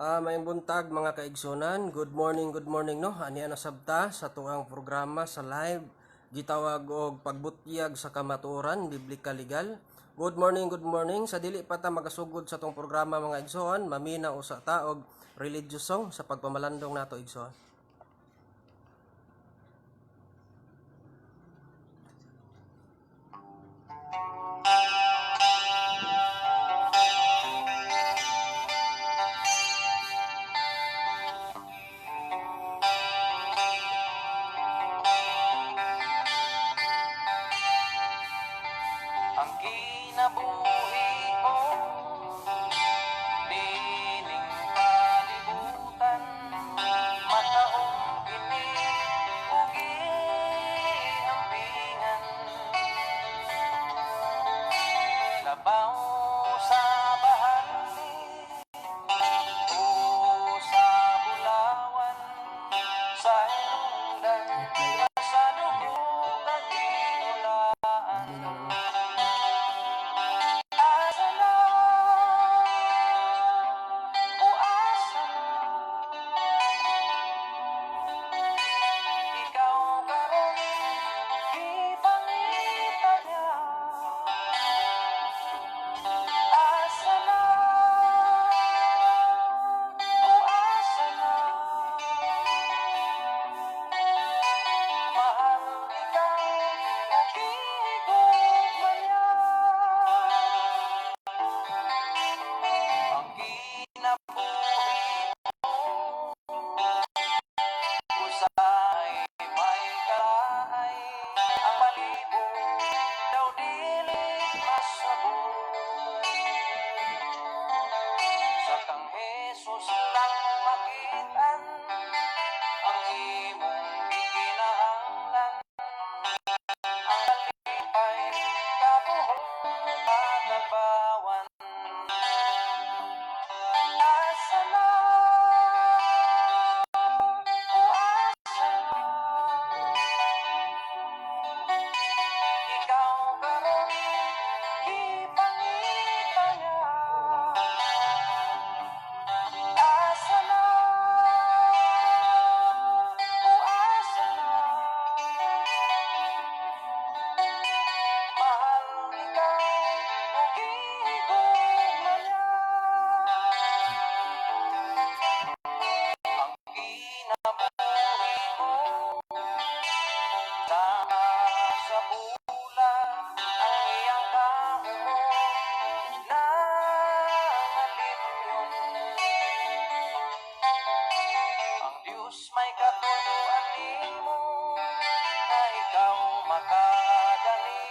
May buntag mga kaigsunan. Good morning no. Ani ana sabta sa tuang programa sa live gitawag og pagbutyag sa kamatuoran biblical legal. Good morning. Sa dili pa ta magasugod sa tong programa mga igsoon, mamina usa ta og religious song sa pagpamalandong nato igsoon. Ang kinabuhi mo dining kalibutan, matahong kini ugi hambingan, labaw sa bahali o sa bulawan, sa hinungdan sa dugo kaginulaan. Asa na o asa na ikaw karon ipangita niya. Asa na o asa na mahal ikaw o kihigugma niya. Ang kinabuhi mo usay may kalaay, ang malibong daw dili masabo. Sa kang Jesus lang makitaan ang imong gikinahanglan, ang kalipay kabuhong katagbawan. Asa na o asa na ikaw karon ipangita niya. Asa na o asa na mahal ikaw o gihigugma niya. Ang kinabuhi mo sama sa bula, ang iyang kahumo nangalimyon. Ang Diyos may katutuan nimo na ikaw makadali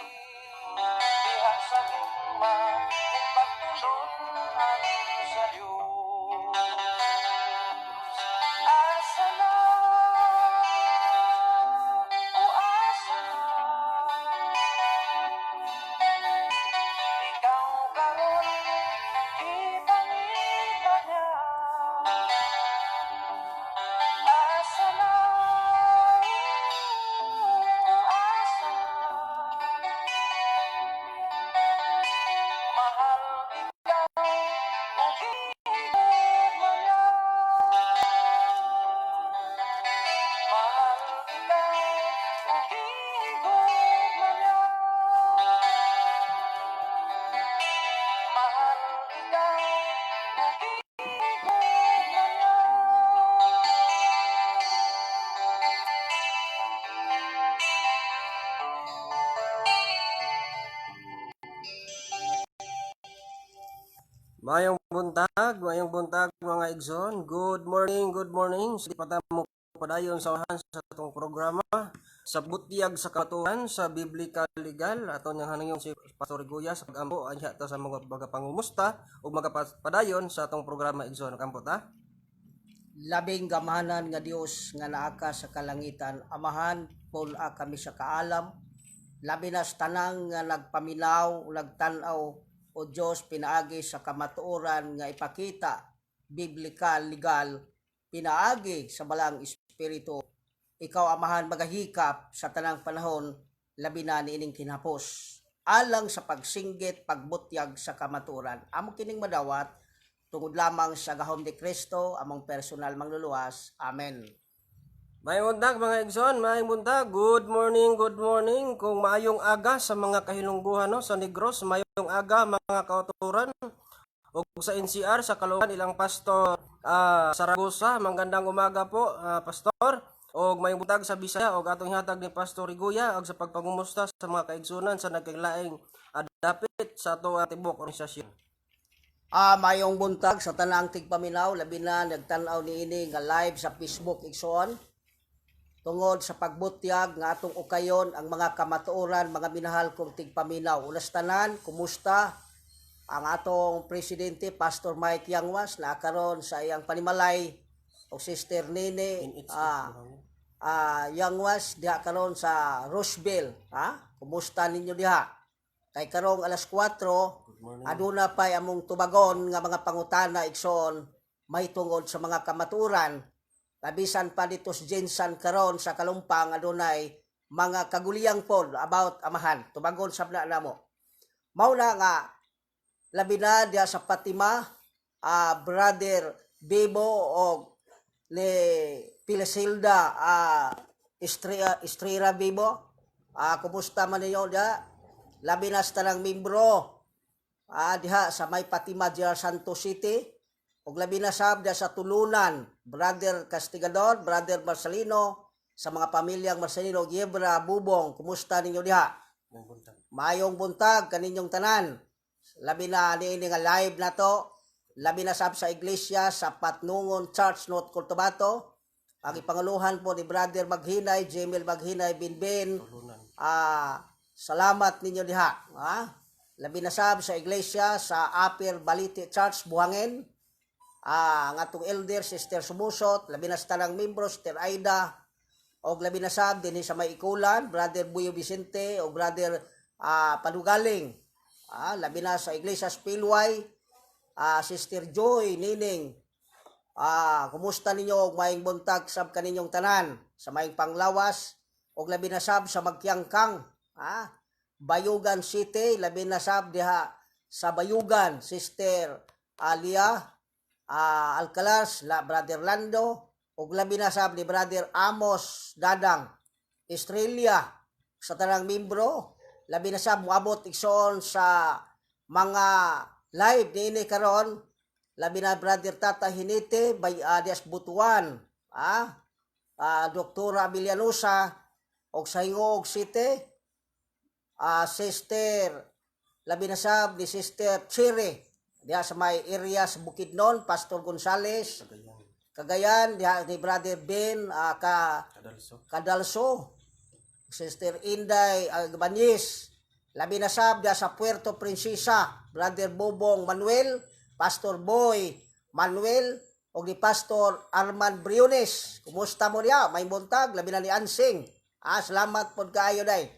diha sa gugma ug pagtulon-an sa Diyos. Asa na o asa na ikaw karon ipangita niya. Asa na o asa na mahal ikaw o gihigugma niya. Mahal ikaw o gihigugma niya. Mahal ikaw o gihigugma niya. Mayong buntag mga igsoon. Good morning. Di pa ta mo padayon sa unahan sa atong programa sa butyag sa katuhan sa biblical legal aton yang hanayong si Pastor Guya sa pag-ampo anya ta sa mga pangumusta ug magapadayon sa atong programa igsoon kampo ta. Labing gamahanan nga Dios nga naaka sa kalangitan, amahan pula kami sa kaalam, labi na sa tanang nga nagpaminaw, nagtanaw o Dios pinaagi sa kamatuoran nga ipakita, biblical, legal, pinaagi sa balang espiritu. Ikaw amahan magahikap sa tanang panahon, labi na niining kinapos. Alang sa pagsinggit, pagbutyag sa kamatuoran. Amo kining madawat tungod lamang sa gahom ni Kristo among personal mangluluwas. Amen. Maayong buntag mga igsoon, maayong buntag. Good morning, good morning. Kung maayong aga sa mga kahilungguhan no, sa Negros, maayong aga mga kauturan. O sa NCR, sa Caloocan, ilang pastor Saragosa, magandang umaga po, pastor. O maayong buntag sa Bisaya, o atong hatag ni Pastor Riguya, o sa pagpangumusta sa mga kaigsunan sa nagkailaing dapit sa ato tibok organisasyon. Mayong buntag sa tanang tigpaminaw, labi na nagtanaw niini nga live sa Facebook igsoon. Tungod sa pagbutyag nga atong ukayon ang mga kamatuoran, mga minahal kong tigpaminaw. Ulas tanan, kumusta ang atong presidente Pastor Mike Yangwas na karon sa iyang panimalay o Sister Nene Yangwas diha karon sa Roseville. Kumusta ninyo diha? Kay karong alas 4 aduna pay among tubagon nga mga pangutana igsoon may tungod sa mga kamatuoran. Labisan pa dito sa Jensan karon sa Kalumpang adunay mga kaguliyang pod about amahan. Tubagon sabna namo. Mao na nga labi na diya sa Fatima, Brother Bebo o ni Pilasilda Estrella Bebo. Kumusta man ninyo diya? Labi na sa tanang membro diha sa may Fatima diya Santo City. Og labi na sab diya sa Tulunan, Brother Castigador, Brother Marcelino, sa mga pamilyang Marcelino, Giebra, Bubong, kumusta ninyo diha? Mayong buntag kaninyong tanan. Labi na niini nga live na to. Labi na sab sa iglesia sa Patnungon Church North Cotabato. Ang ipangaluhan po ni Brother Maghinay, Jamil Maghinay Binbin. Salamat ninyo diha. Labi na sab sa iglesia sa Upper Balite Church Buhangin. Ang atong elder, Sister Sumusot, labi na sa tanang membro, Sister Aida, o labi na sab din sa may ikulan, Brother Buyo Vicente, o Brother Padugaling. Labi na sa Iglesia Spillway, Sister Joy Nining. Kumusta ninyo og maayong buntag sab kaninyong tanan sa maayong panglawas, o labi na sab sa Magkyangkang, Bayugan City, labi na sab diha sa Bayugan, Sister Alia Alcalas, Brother Lando, ug labi na sab ni Brother Amos Dadang Estrella sa tanang membro. Labi na sab moabot igsoon sa mga live niini karon. Labi na Brother Tata Hinite by Dias Butuan, Dr. Abilianusa og sa Hingog City, Sister labi na sab ni Sister Chiri diha sa may area sa Bukidnon, Pastor Gonzales, Cagayan, diha ni Brother Ben Cadalso, Sister Inday Albanese, labi na sab diha sa Puerto Princesa, Brother Bobong Manuel, Pastor Boy Manuel, o ni Pastor Arman Briones. Kumusta mo diha? May buntag, labi na ni Ansing. Salamat pod kaayo day.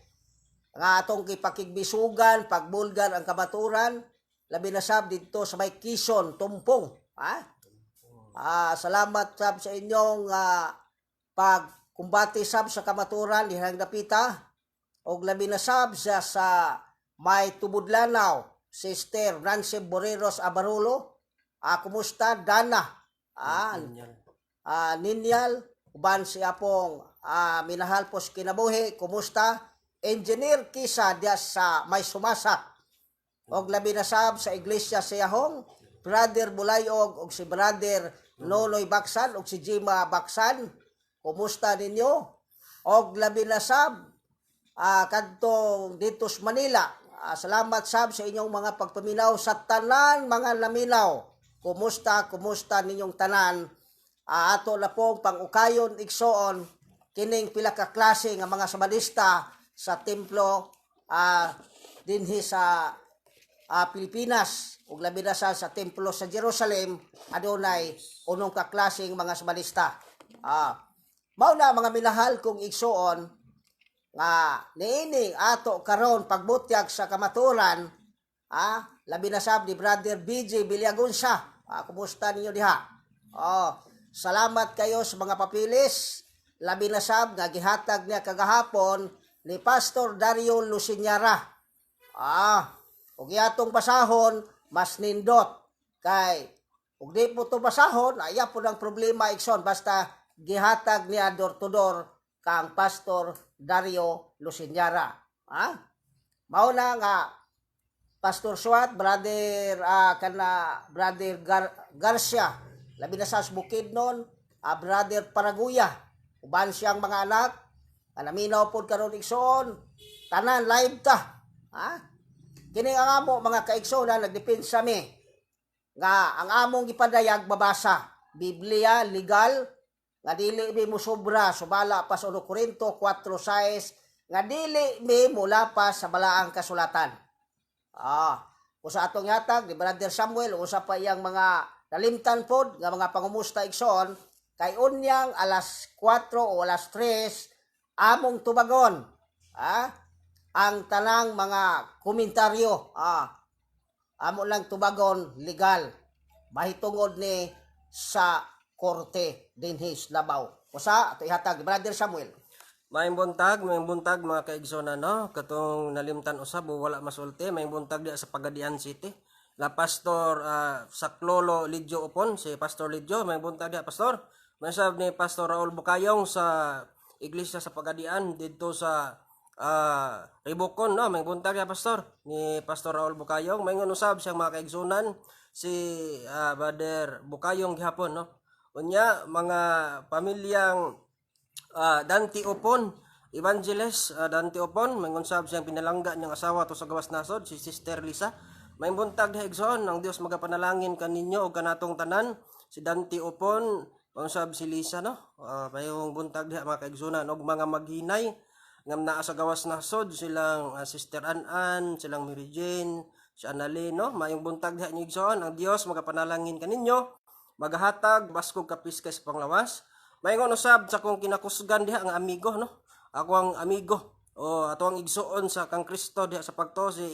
Nga atong kipakigbisugan, pagbulgar ang kamaturan, labi na sab dito sa may Quezon, Tumpong. Salamat sab sa inyong pagkumbati sab sa kamaturan dihang dapita. Og labi na sab sa may Tubudlanaw, Sister Nancy Boreros Abarulo. Kumusta Dana? Ninyal, uban si apong minahal po kinabuhi. Kumusta? Engineer Kisa diya sa may Sumasak. Og labi na sab sa iglesia sa Yahong, Brother Bulayog og si Brother Nonoy Baksan og si Jima Baksan. Kumusta ninyo? Og labi na sab kadtong dito sa Manila. Salamat sab sa inyong mga pagpaminaw sa tanan mga naminaw. Kumusta ninyong tanan? Ato na pong pangukayon igsoon kining pila ka klase nga mga Sabadista sa templo dinhi sa Pilipinas, ug labi na sa templo sa Jerusalem adunay unong ka klaseng mga Sabadista. Mao na mga minahal kong igsoon nga niining ato karon pagbutyag sa kamaturan, labi na sab ni Brother BJ Biliagonsa. Kumusta ninyo diha? Salamat kayo sa mga papilis. Labi na sab nga gihatag niya kagahapon ni Pastor Dario Luciñara. Og atong basahon mas nindot kay Ug di po to basahon, iya po ang problema igsoon basta gihatag niya door to door kang Pastor Dario Lucinyara. Ha? Mao na nga Pastor Swat, brother Garcia, labi na sa Bukidnon, brother Paraguya, uban siyang mga anak, naminaw po karon igsoon, tanan live ta. Ha? Kini ang amo mga kaigsoon na nagdepensa mi nga ang among gipadayag babasa Biblia legal nga dili mi mo sobra subala pa sa 1 Korinto 4:6 nga dili mi mula pa sa balaang kasulatan. Usa atong yatag ni Brother Samuel usa pa iyang mga nalimtan pod nga mga pangumusta igsoon kay unyang alas 4 o alas 3 among tubagon ang tanang mga komentaryo amo lang tubagon legal mahitungod ni sa korte dinhi sa Labaw. Usa ato ihatag Brother Samuel. Maayong buntag mga kaigsonan no, katong nalimtan usab wala masulti, maayong buntag diya sa Pagadian City. La Pastor Saklolo Lidjo upon si Pastor Lidjo, maayong buntag diya pastor. Masab ni Pastor Raul Bukayong sa iglesia sa Pagadian didto sa Ribocon no, maayong buntag diya pastor ni Pastor Raul Bukayong. Maayong usab siyang mga kaigsonan si Brother Bukayong gihapon no. Unya mga pamilyang Dante Opon, Evangelist Dante Opon, mangunsab siyang pinalangga niyang asawa to sa gawas nasod, si Sister Lisa. May buntag diha igsoon, ang Dios magapanalangin kaninyo o kanatong tanan, si Dante Opon, mangunsab si Lisa no. Mayong buntag diha mga kaigsunan og mga maghinay ngam naa sa gawas nasod silang Sister Anan, silang Mary Jane, si Annalyn no. Mayong buntag diha niyo igsoon, ang Dios magapanalangin kaninyo, magahatag baskog kapiskay sa panglawas. Mayingon usab sa kong kinakusgan diha ang amigo no. Ako ang amigo o ato ang igsoon sa kang Kristo diha sa pagto si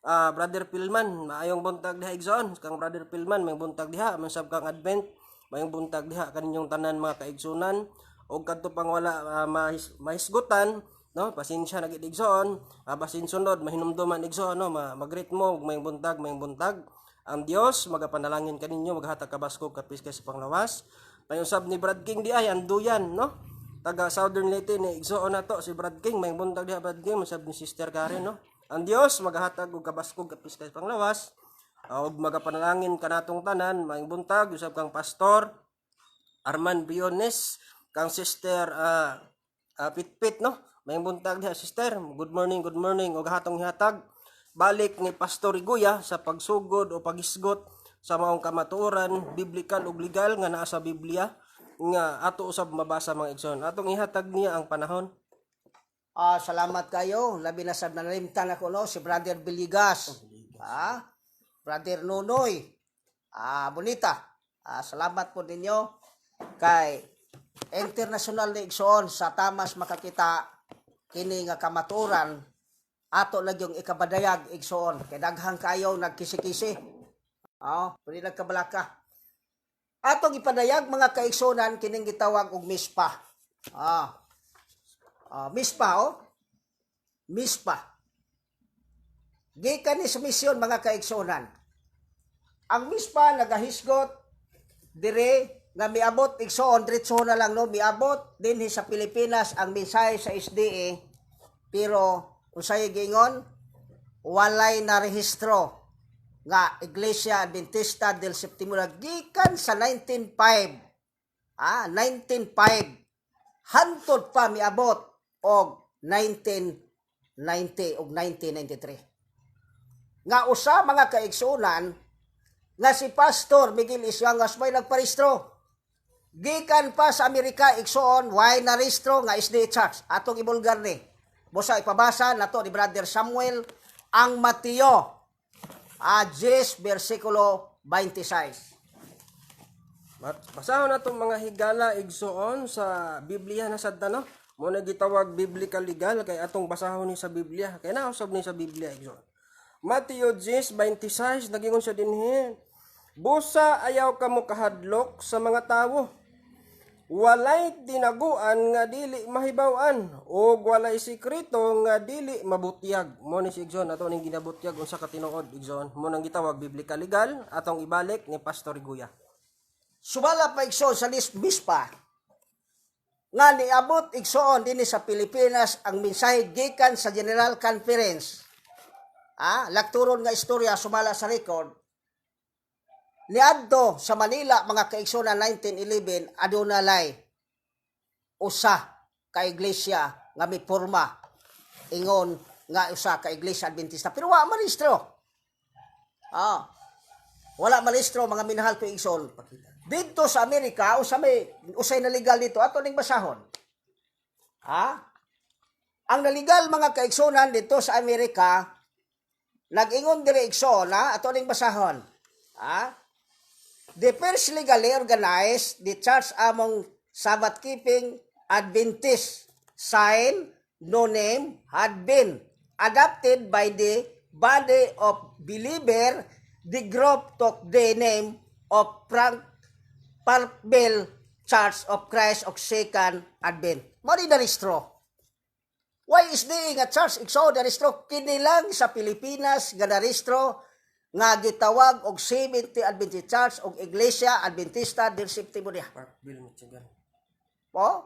Brother Pilman. Maayong buntag diha igsoon kang Brother Pilman, may buntag diha mansab kang Advent. Mayong buntag diha kaninyong tanan mga kaigsunan og kadto pang wala mahisgutan no. Pasensya na gid igsoon, basin sunod mahinumduman igsoon no, magreet mo og mayong buntag. Ang Dios magapanalangin kaninyo, maghatag kabaskog kapiskay sa panglawas. Mayusab ni Brad King di ay anduyan no, taga Southern Leyte ni igsoon nato si Brad King, may buntag diha Brad King, masab ni Sister Karen no. Ang Dios magahatag og kabaskog kapiskay panglawas og magapanalangin kanatong tanan. May buntag usab kang Pastor Arman Biones, kang Sister Pitpit no. May buntag diha Sister, good morning og hatong ihatag balik ni Pastor Iguya sa pagsugod o pagisgot sa maong kamatuoran biblical ug legal nga naa sa Biblia nga ato usab mabasa mga igsoon. Atong ihatag niya ang panahon. Salamat kayo. Labi na sa nalimtan ako no si Brother Biligas. Brother Nunoy. Bonita. Salamat po ninyo kay international na igsoon sa tamas makakita kini nga kamatuoran ato lang yung ikabadayag igsoon kay daghang kayo nagkisi-kisi. Pwede nagkabalaka. Atong ipadayag mga kaigsonan kining gitawag og mispa. Mispa. Gikan ni sa misyon mga kaigsonan. Ang mispa nagahisgot dire nga miabot igsoon diretso na lang no, miabot dinhi sa Pilipinas ang mensahe sa SDA pero unsay gingon walay na rehistro nga Iglesia Adventista del Septimo gikan sa 1905 hantod pa miabot og 1990 og 1993 nga usa mga kaigsunan nga si Pastor Miguel Isyangas may nagparehistro gikan pa sa Amerika igsoon way na rehistro nga SDA Church atong ibulgar ni busa ipabasa nato ni Brother Samuel ang Mateo 10 versikulo 26. Basahon na itong mga higala igsoon sa Biblia na sadta no. Muna gitawag biblical legal kay atong basahon ni sa Biblia. Kay nausab ni sa Biblia igsoon. Mateo 10:26 nagingon siya dinhi. Busa ayaw kamo kahadlok sa mga tawo. walay tinaguan nga dili mahibaw-an ug walay sikreto nga dili mabutyag. Mo ni si Igsoon ato ning ginabutyag unsa ka tinuod Igsoon. Mo nang gitawag biblika legal atong ibalik ni Pastor Guya. Sumala pa igsoon sa bispa nga niabot igsoon dinhi sa Pilipinas ang mensahe gikan sa General Conference. Lakturon nga istorya sumala sa record. Niadto sa Manila mga kaigsoon 1911 adunay usa ka iglesia nga miporma ingon nga usa ka iglesia Adventista pero wa marehistro. Wala marehistro mga minahal ko igsoon. Dito sa Amerika, usay na legal dito, ato ning basahon. Ang nalegal mga kaigsonan dito sa Amerika, nag-ingon diri igsoon, ato ning basahon. The first legally organized the church among Sabbath-keeping Adventists, sign, no name, had been adopted by the body of believer. The group took the name of Parkville Church of Christ of Second Advent. Mari naristro. Why is di nga church igsoon naristro kinilang sa Pilipinas nga naristro nga gitawag og Seventh Adventist Church og Iglesia Adventista del Séptimo Día. Parkville, Michigan.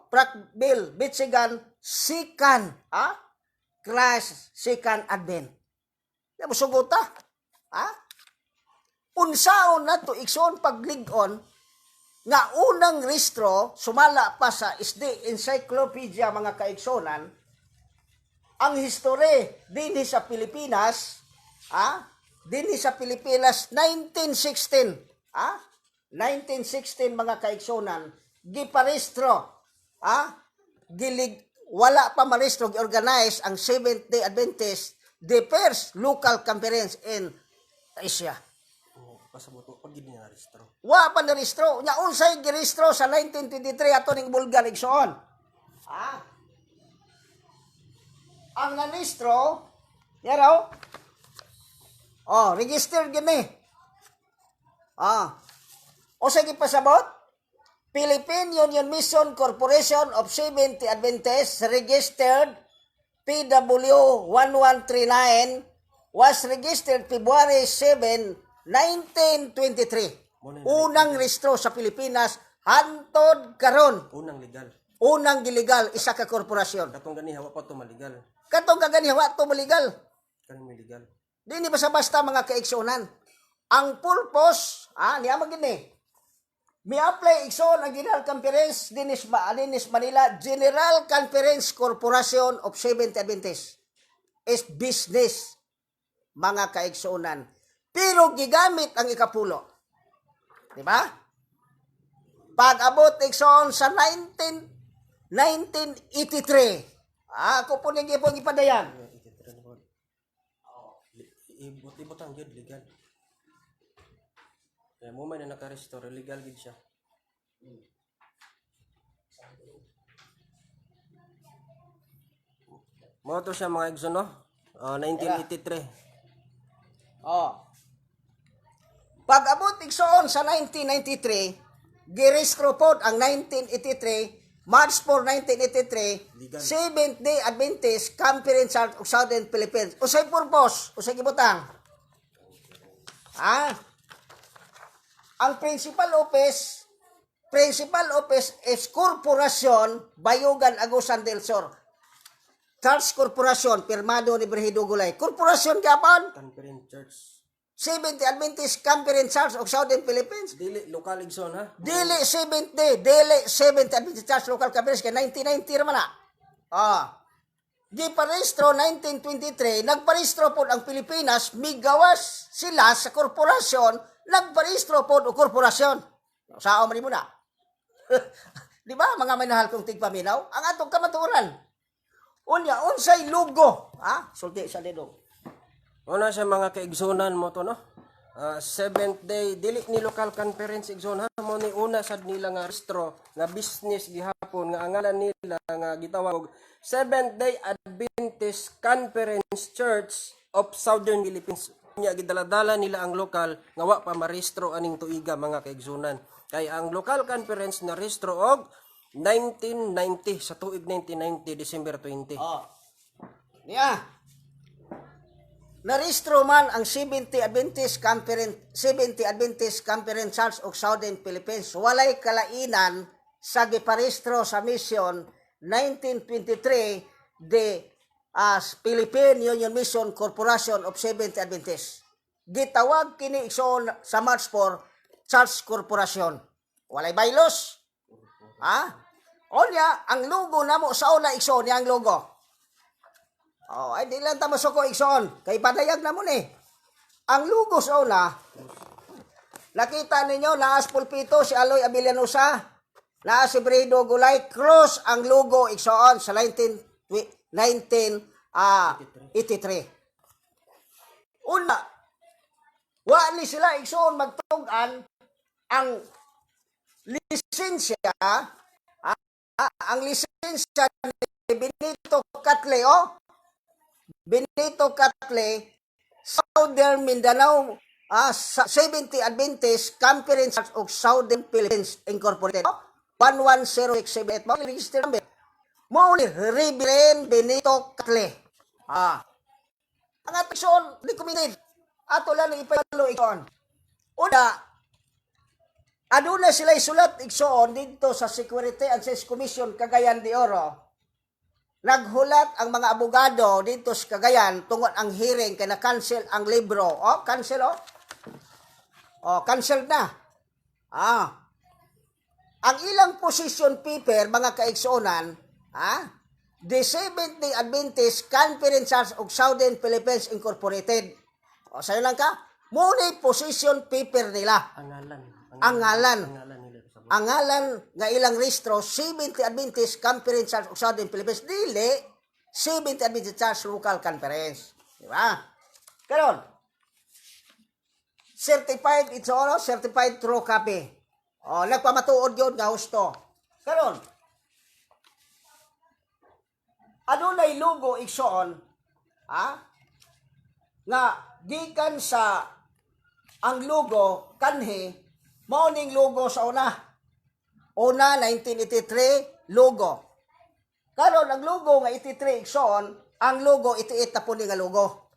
Parkville, Michigan, Second, Christ Second Advent. Di mo sugot Unsaon na to igsoon paglig-on nga unang rehistro sumala pa sa SD Encyclopedia mga kaigsonan ang history dinhi sa Pilipinas 1916 1916 mga kaigsonan giparehistro wala pa marehistro gi-organize ang Seventh-day Adventist the first local conference in Asia. Pasabuto pag gid na rehistro. Wa pa na rehistro. Nya unsay girehistro sa 1923 ato ning Bulgar igsoon. Ang nanistro, yaraw. Registered gini. O sige pasabot. Philippine Union Mission Corporation of Seventh Adventists registered PW 1139 was registered February 7 1923. Unang rehistro sa Pilipinas hantod karon. Unang gilegal isa ka korporasyon. Katong gani hawa pa to maligal. Katong kagani hawa to maligal. Kani maligal. Dini basta-basta mga kaigsonan. Ang purpose, niya magini. Mi-apply igsoon ang General Conference dinis Manila General Conference Corporation of Seventh Adventists is business mga kaigsonan. Pero gigamit ang ikapulo. Di ba? Pag-abot igsoon sa 1983. Ako po nang ipong ipadayan. Ibot ang gid legal. Kaya mo man na naka-restore legal gid siya. Mo to siya mga igsoon 1983. Pag-abot igsoon sa 1993, girehistro pod ang 1983, March 4, 1983, Seventh-day Adventist Conference Church of Southern Philippines. Usay purpose, usay gibutang. Ang principal office is Corporation Bayugan Agusan del Sur. Church Corporation, pirmado ni Berhido Gulay. Corporation gapon? Conference Church. Seventh Adventist Conference Church of Southern Philippines. Dili local igsoon Dili Seventh Adventist Church Local Conference kay 1990 raman na. Giparehistro 1923, nagparehistro pod ang Pilipinas, migawas sila sa korporasyon, nagparehistro pod og korporasyon. Sao man mo na. Di ba mga minahal kong tigpaminaw? Ang atong kamatuoran. Unya unsay logo, sulti sa dedo. Una sa mga kaigsunan mo to Seventh day dili ni local conference igsoon mo ni una sad nila nga rehistro nga business gihapon nga ang ngalan nila nga gitawag og Seventh Day Adventist Conference Church of Southern Philippines. Nya gidaladala nila ang lokal nga wa pa marehistro aning tuiga mga kaigsunan. Kay ang local conference na rehistro og 1990 sa tuig 1990 December 20. Oh. Niya. Narehistro man ang 70 Adventist Conference Church of Southern Philippines. Walay kalainan sa giparehistro sa mission 1923 the Philippine Union Mission Corporation of 70 Adventist. Gitawag kini igsoon sa March 4 Church Corporation. Walay baylos. Onya, ang logo namo sa una igsoon yang logo. Ay di lang ta masuko igsoon. Kay padayag na mo ni. Ang logo sa una, nakita ninyo naas pulpito si Aloy Abilianosa, naas si Bredo Gulay, cross ang logo igsoon sa 1983. Una, wa ni sila igsoon magtugan ang lisensya, ang lisensya ni Benito Catle, Benito Catle, Southern Mindanao, 70 Adventist Conference of Southern Philippines Incorporated. 11067 mo register number. Mo ni Reverend Benito Catle. Ang atisyon, di committed. Ato lang ipalo ikon. Una, aduna sila isulat igsoon dito sa Security and Exchange Commission Cagayan de Oro. Naghulat ang mga abogado dito sa Cagayan tungod ang hearing kay na-cancel ang libro. Cancel cancel na. Ang ilang position paper, mga kaigsuonan, the 70 Adventist Conference Church of Southern Philippines Incorporated. Sa'yo lang ka, muna position paper nila. Ang ngalan nga ilang rehistro 70 Adventist Conference Church of Southern Philippines, dili 70 Adventist Church Local Conference. Di ba? Karon, certified ito certified true copy. Nagpamatuod yun nga husto. Karon, adunay logo igsoon, nga gikan sa ang logo kanhi mao ning logo sa una 1983 logo. Karon ang logo nga 83 igsoon, ang logo 88 na po ni nga logo.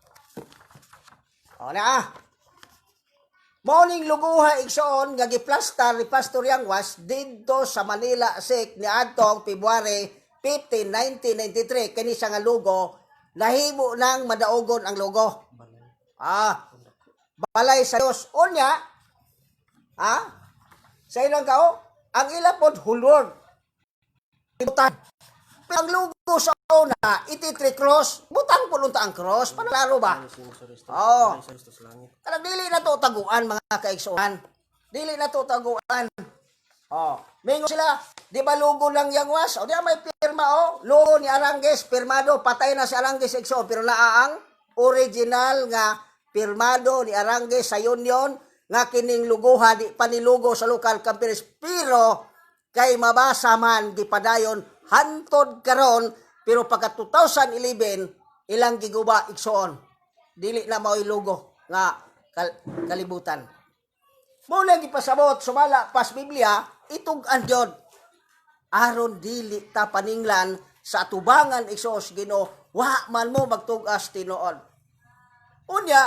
Mao ning logo ha igsoon nga giplastar ni Pastor Yangwas didto sa Manila SIC niadtong February 15, 1993. Kini siya nga logo nahimo nang madaogon ang logo. Balay sa Dios. Unya, sa ilang kao, ang ilapod hulword. Butang. Ang logo sa una, 83 cross. Butang po lunta ang cross. Panalaro ba? Kalang dili na to taguan, mga kaigsuhan. Dili na to taguan. Mingo sila, di ba logo lang Yangwas? Di ba may pirma, logo ni Arangues, pirmado, patay na si Arangues igsoon, pero naaang original nga pirmado ni Arangues sa Union, nga kining luguha, di panilugo sa local conference, pero kay mabasa man, di padayon, hantod karon, pero pagka 2011, ilang giguba igsoon. Dili na mao'y logo nga kalibutan. Muna gipasabot, sumala pas Biblia, itong andyod. Aron dili ta paninglan sa atubangan igsoos Ginoo, wa man mo magtugas tinuod. Unya,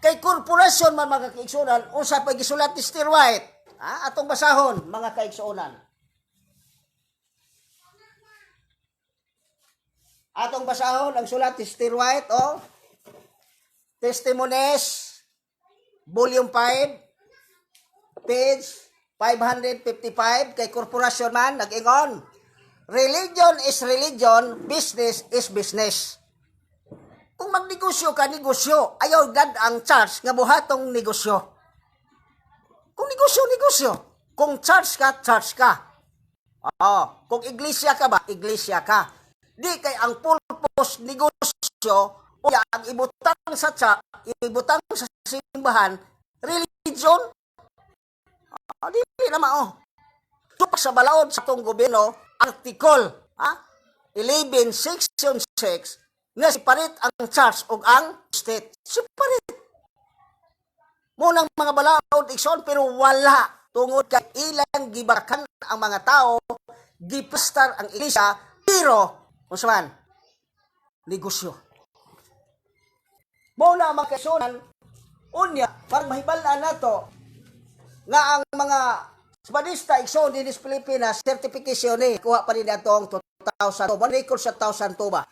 kay korporasyon man mga kaigsunan, unsa pa gisulat ni Steer White, atong basahon mga kaigsunan. Atong basahon ang sulat ni Steer White, Testimonies, Volume 5, page 555, kay korporasyon man, nag-ingon, religion is religion, business is business. Kung magnegosyo ka, negosyo. Ayaw dad ang church nga buhatong negosyo. Kung negosyo. Kung church ka. Kung iglesia ka ba, iglesia ka. Di kay ang purpose negosyo, o ang ibutang sa simbahan, religion, di na mao. Tupak sa balaod sa itong gobyerno, article 11, section 6, nga siparit ang church o ang state. Siparit. Munang mga balaod ikson, pero wala. Tungod kay ilang gibakan ang mga tao, gipastar ang iglesia, pero unsa man negosyo. Mao na mga kaigsunan unya para mahibalaan nato nga ang mga Spadista igsoon din sa Pilipinas certification ni kuha pa rin atong 2000 to record sa 1000 to ba.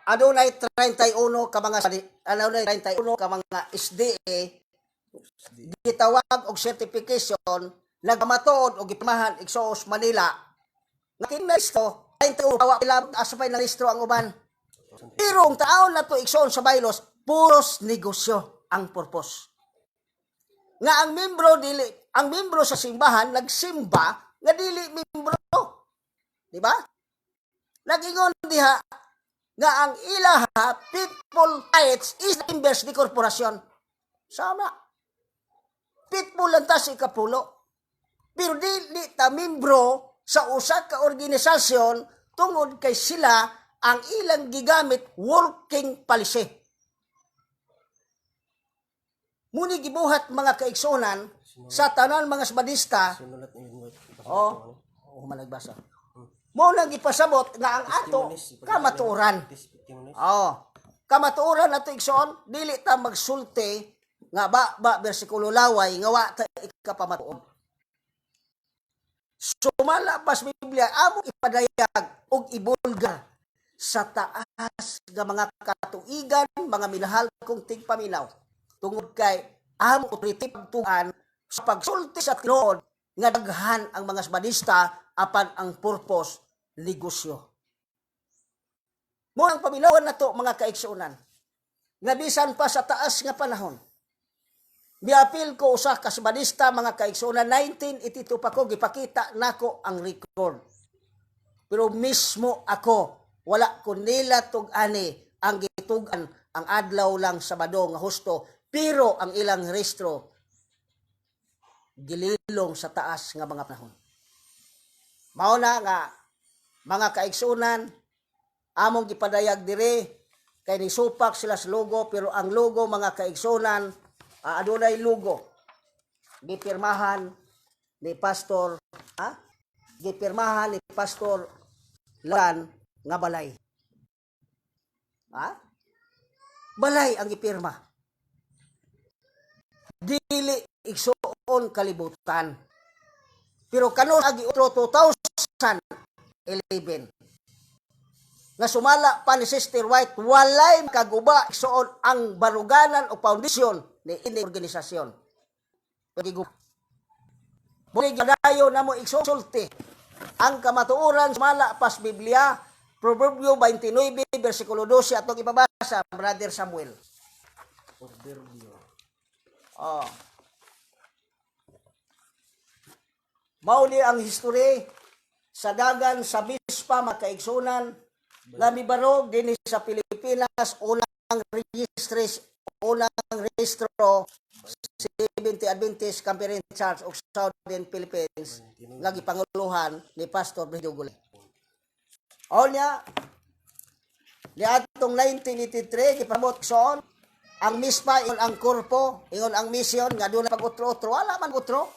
Adunay 31 ka mga adunay 31 ka mga SDA gitawag og certification nagmatuod og gipamahan igsoos Manila. Nakinaisto 31 kawa ilang asapay na listro ang uban. Pero ang taon na to igsoon sa bylaws puros negosyo ang purpose. Nga ang membro sa simbahan nagsimba nga dili membro. Di ba? Nagingon diha nga ang ilaha people rights is members di korporasyon. Sama. People lang ta si kapulo. Pero dili ta membro sa usa ka organisasyon tungod kay sila ang ilang gigamit working policy. Muni gibuhat mga kaigsunan sa tanan mga Spadista. Managbasa. Mo nang gipasabot nga ang ato kamatuoran. Kamatuoran nato igsoon dili ta magsulti nga ba bersikulo laway nga wa ta ikapamatuod. Sumala pas Biblia amo ipadayag og ibulgar sa taas nga mga katuigan, mga minahal kong tigpaminaw. Tungod kay amo otorite pagtuan sa pagsulti sa tinuod nga daghan ang mga Spadista apan ang purpose negosyo. Mo ang paminawan nato mga kaigsunan. Nga bisan pa sa taas nga panahon. Biapil ko usa ka Spadista mga kaigsunan 1982 pa ko gipakita nako ang record. Pero mismo ako wala ko nila tug-ani ang gitugan ang adlaw lang Sabado nga husto. Pero ang ilang rehistro gililong sa taas nga mga panahon. Mao na nga mga kaigsunan among gipadayag dire kay ni supak sila sa logo pero ang logo mga kaigsunan adunay logo gipirmahan ni pastor gipirmahan ni pastor Lan nga balay. Balay ang gipirma. Dili igsuon kalibutan. Pero kanon agi utro 2011. Nga sumala pa ni Sister White walay kaguba igsuon ang baruganan o foundation ni ini organisasyon. Pagiguba. Muli gadayo namo igsulti ang kamatuoran sumala pas Biblia Proverbio 29 bersikulo 12 atong ipabasa Brother Samuel. Mauli ang history sa dagan sa bispa makaigsunan nga mibarog din sa Pilipinas unang rehistro 70 Adventist Conference Church of Southern Philippines nga gipanguluhan ni Pastor Bridyo Gulay. Niya ni atong 1983 gipamot son ang mispa ingon ang korpo ingon ang mission nga doon pag-utro-utro wala man utro.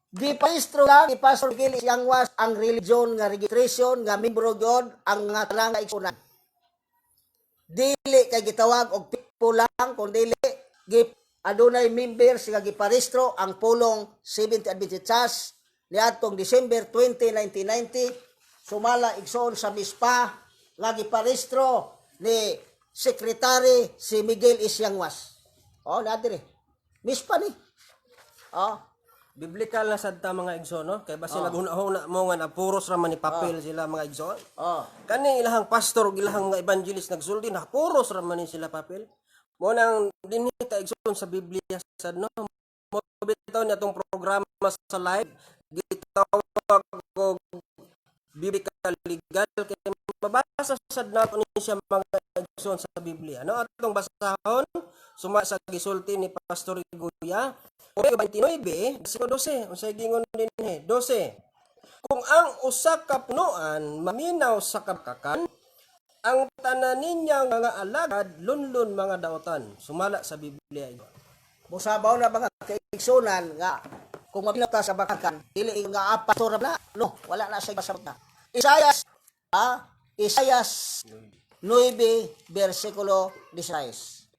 Gipahistro lang ni Pastor Gili Yangwas ang religion nga registration nga membro gyud ang nga talang igsunan. Dili kay gitawag og pipo lang kun dili adunay members nga giparehistro ang pulong 70 Adventist Church niadtong December 20, 1990 sumala igsoon sa mispa nga giparehistro ni Secretary si Miguel Isyangwas. Nadire. Mispa ni. Biblikal na sadta mga igsoon, no? Kay basi naghuna-huna mo nga napuros ra man ni papel sila mga igsoon. Kani ilahang pastor ug ilahang mga evangelist nagsulti napuros ra man ni sila papel. Mo nang dinhita igsoon sa Biblia sad no. Mo bitaw ni atong programa sa live gitawag og biblical legal kay mabasa sad nato ni siya mga igsoon sa Biblia, no? Atong basahon suma sa gisulti ni Pastor Iguya 29, versikulo 12, unsay gingon din 12. Kung ang usa ka punuan maminaw sa kapkakan, ang tanan ninya nga alagad lunlun mga daotan. Sumala sa Biblia ito. Musabaw na mga kaigsunan nga kung mabilang ta sa bakakan, dili nga pastor na, no, wala na siya pasabot na. Isayas 9, versikulo 16.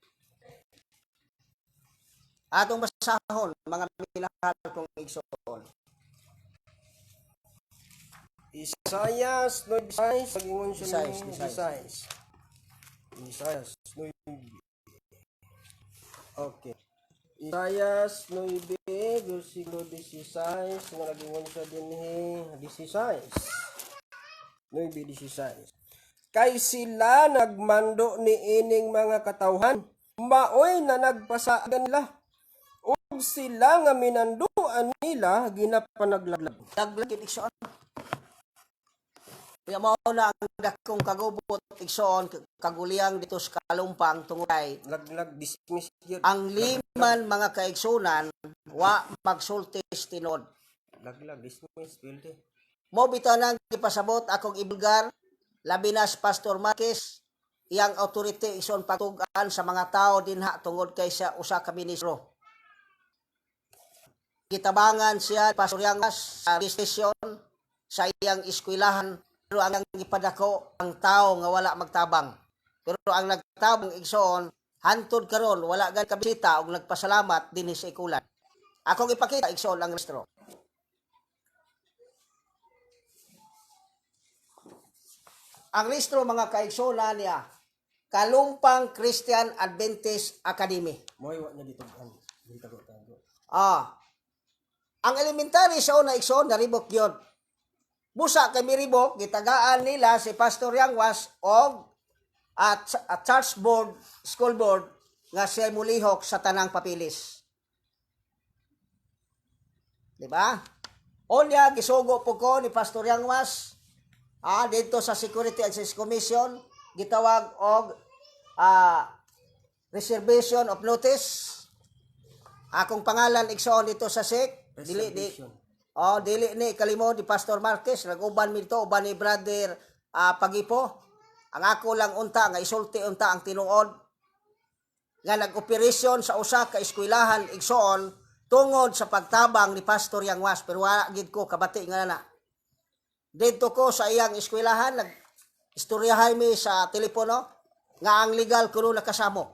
Atong basahon, mga minahal kong igsoon. Isayas 9:16 pagingon siya Isayas, ni Isayas. Isayas 9. Okay. Isayas 9 versikulo 16 nga nagingon siya dinhi 16. 9:16. Kay sila nagmando ni ining mga katawhan, maoy na nagpasagan nila. Ug sila nga minanduan nila ginapanaglag. Naglagit igsoon. Kaya mao na ang dakong kagubot igsoon kaguliyang dito sa kalumpang tungod kay Laglag dismiss yun. ang liman mga kaigsunan wa magsultis tinod. Laglag dismiss pilde. Mo bitaw nang gipasabot akong ibulgar labi na sa Pastor Marquez iyang authority igsoon patugan sa mga tao dinha tungod kay sa usa ka ministro. Gitabangan siya Pastor Yangas sa station sa iyang eskwelahan pero ang gipadako ang tao nga wala magtabang. Pero ang nagtabang igsoon hantod karon wala gan kabisita og nagpasalamat dinhi sa ikulan. Akong ipakita igsoon ang ministro. Ang rehistro mga kaigsoon niya Kalumpang Christian Adventist Academy. Moy wa niya dito ang tago. Ang elementary sa una igsoon naribok yun. Busa kay miribok gitagaan nila si Pastor Yangwas og at church board, school board nga siya mulihok sa tanang papilis. Di ba? Onya gisugo po ko ni Pastor Yangwas dito sa Security and Exchange Commission gitawag og reservation of notice. Akong pangalan igsoon dito sa SEC. Dili ni kalimo di Pastor Marquez naguban mi dito uban ni brother Pagipo. Ang ako lang unta nga isulti unta ang tinuod nga nag-operasyon sa usa ka eskwelahan igsoon tungod sa pagtabang ni Pastor Yangwas pero wala gid ko kabati nga na. Dito ko sa iyang eskwelahan nag-istoryahay mi sa telepono nga ang legal kuno nakasamo.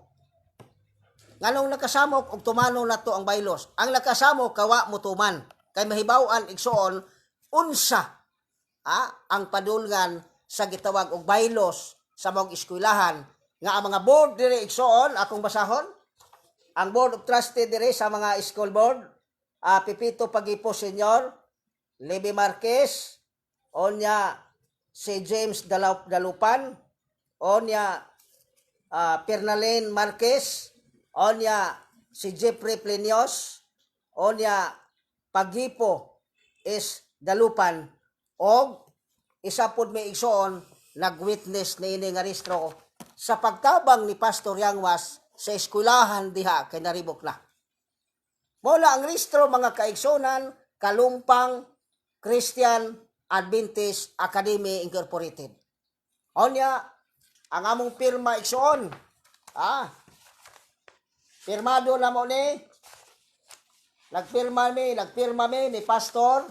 Nganong nakasamok og tumano na to ang baylos. Ang nakasamok kawa mutuman. Kay mahibaw-an igsoon unsa ang padulngan sa gitawag og baylos sa mga eskwelahan nga ang mga board dire igsoon akong basahon. Ang board of trustee dire sa mga school board Pipito Pagipo Senior, Levi Marquez, onya si James Dalupan, onya Pernalyn Marquez, onya si Jeffrey Plenios, onya Pagipo is Dalupan, og isa pod may igsoon nag-witness ni ini nga rehistro sa pagtabang ni Pastor Yangwas sa eskwelahan diha kay naribok na. Mula ang rehistro mga kaigsonan Kalumpang Christian Adventist Academy Incorporated. Onya ang among pirma igsoon. Pirmado na mo ni nagpirma mi ni Pastor